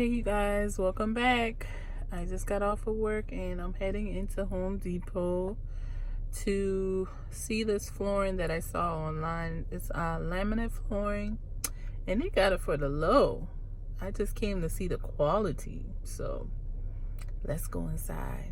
Hey you guys, welcome back. I just got off of work and I'm heading into Home Depot to see this flooring that I saw online. It's laminate flooring and they got it for the low. I just came to see the quality, so let's go inside.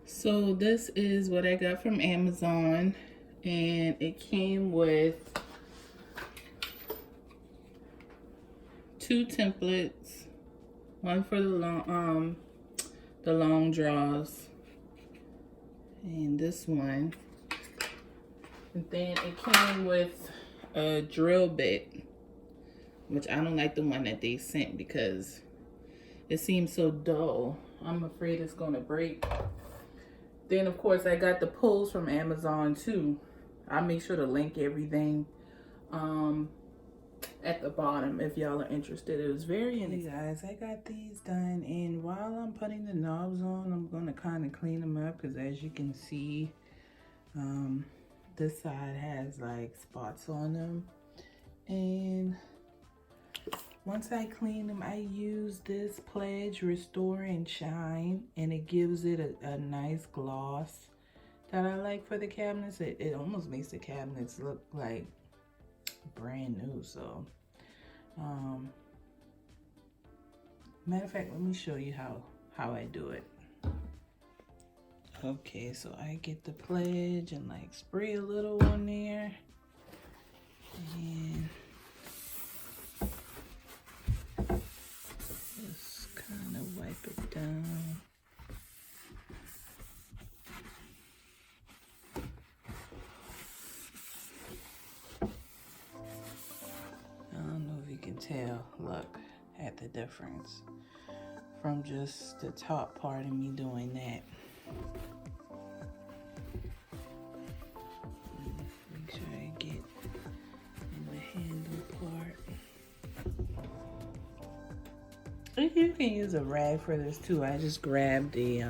So this is what I got from Amazon, and it came with 2 templates, one for the long draws, and this one. And then it came with a drill bit, which I don't like the one that they sent because it seems so dull. I'm afraid it's gonna break. Then of course I got the poles from Amazon too. I'll make sure to link everything at the bottom if y'all are interested. It was very interesting. Hey guys, I got these done, and while I'm putting the knobs on, I'm gonna kind of clean them up because as you can see, this side has like spots on them. And once I clean them, I use this Pledge Restore and Shine, and it gives it a nice gloss that I like for the cabinets. It almost makes the cabinets look like brand new. So matter of fact, let me show you how I do it. Okay, so I get the Pledge and like spray a little on there, and just kind of wipe it down. Tell, look at the difference from just the top part of me doing that. Make sure I get in the handle part. You can use a rag for this too. I just grabbed the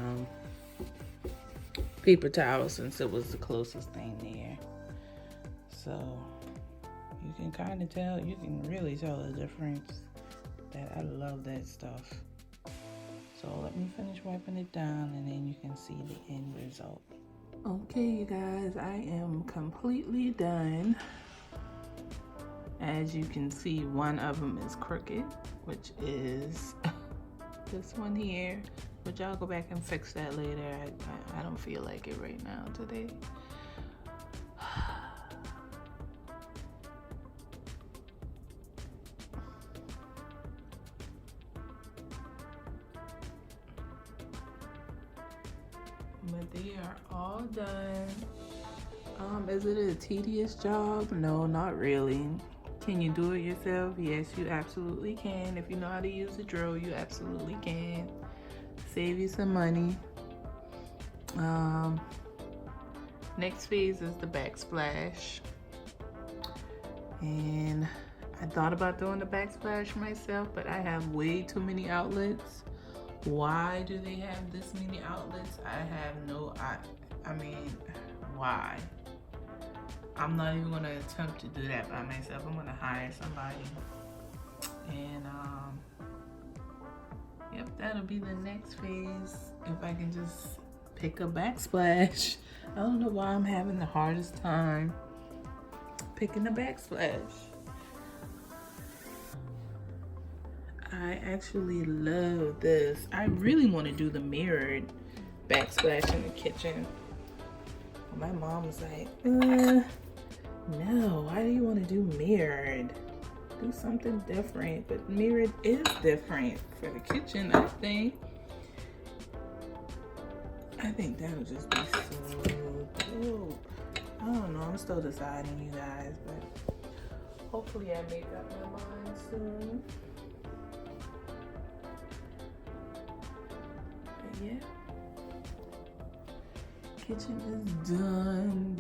paper towel since it was the closest thing there. So you can kind of tell, you can really tell the difference. That I love that stuff. So let me finish wiping it down and then you can see the end result. Okay, you guys, I am completely done. As you can see, one of them is crooked, which is this one here. But y'all go back and fix that later. I don't feel like it right now today. But they are all done. Is it a tedious job? No, not really. Can you do it yourself? Yes, you absolutely can. If you know how to use the drill, you absolutely can. Save you some money. Next phase is the backsplash. And I thought about doing the backsplash myself, but I have way too many outlets. Why do they have this many outlets? I have no, I mean, why? I'm not even gonna attempt to do that by myself. I'm gonna hire somebody. And yep, that'll be the next phase. If I can just pick a backsplash. I don't know why I'm having the hardest time picking a backsplash. I actually love this. I really want to do the mirrored backsplash in the kitchen. My mom was like, no, why do you want to do mirrored? Do something different. But mirrored is different for the kitchen, I think. I think that'll just be so dope. I don't know, I'm still deciding, you guys, but hopefully I make up my mind soon. Yeah, kitchen is done.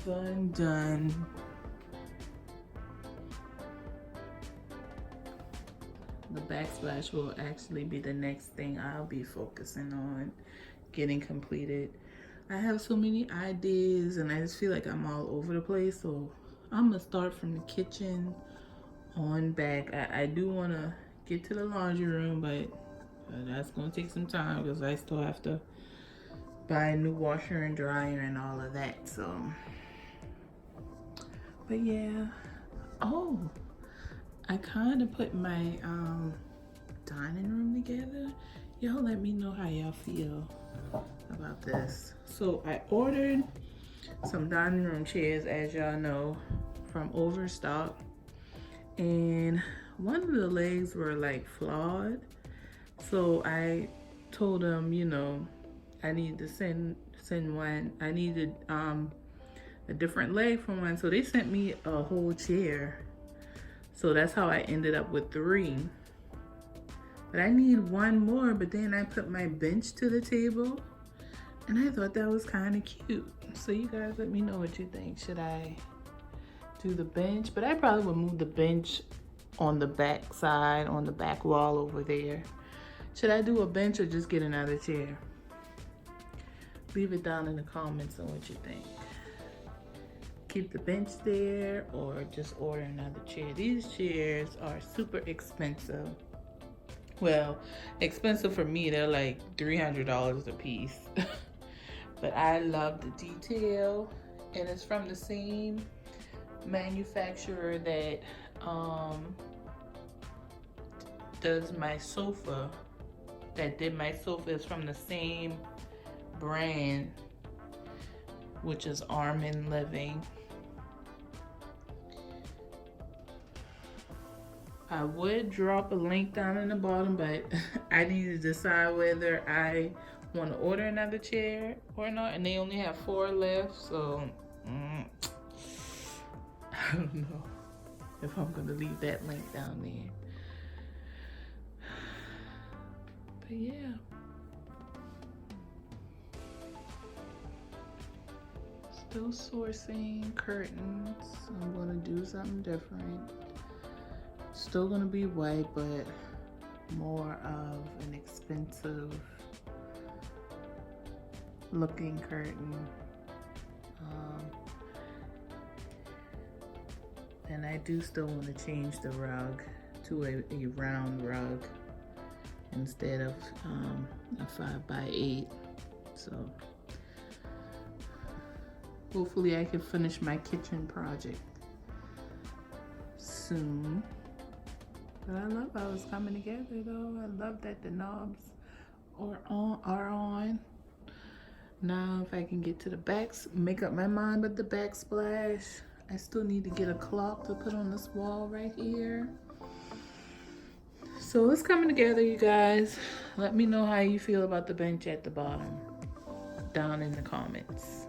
The backsplash will actually be the next thing I'll be focusing on getting completed. I have so many ideas and I just feel like I'm all over the place, so I'm gonna start from the kitchen on back. I do want to get to the laundry room, but that's gonna take some time because I still have to buy a new washer and dryer and all of that. So, but yeah. Oh, I kind of put my dining room together. Y'all let me know how y'all feel about this. So I ordered some dining room chairs, as y'all know, from Overstock, and one of the legs were like flawed. So I told them, you know, I need to send one. I needed a different leg for one. So they sent me a whole chair. So that's how I ended up with 3. But I need one more, but then I put my bench to the table and I thought that was kind of cute. So you guys let me know what you think. Should I do the bench? But I probably would move the bench on the back side, on the back wall over there. Should I do a bench or just get another chair? Leave it down in the comments on what you think. Keep the bench there or just order another chair. These chairs are super expensive. Well, expensive for me, they're like $300 a piece. But I love the detail, and it's from the same manufacturer that does my sofa, that did my sofa. Is from the same brand, which is Armin Living. I would drop a link down in the bottom, but I need to decide whether I want to order another chair or not, and they only have 4 left, so I don't know if I'm gonna leave that link down there. But yeah, still sourcing curtains. I'm gonna do something different. Still gonna be white, but more of an expensive looking curtain. And I do still want to change the rug to a round rug instead of a 5x8. So hopefully I can finish my kitchen project soon. But I love how it's coming together though. I love that the knobs are on. Now if I can get to the backs, make up my mind with the backsplash. I still need to get a clock to put on this wall right here. So it's coming together, you guys. Let me know how you feel about the bench at the bottom down in the comments.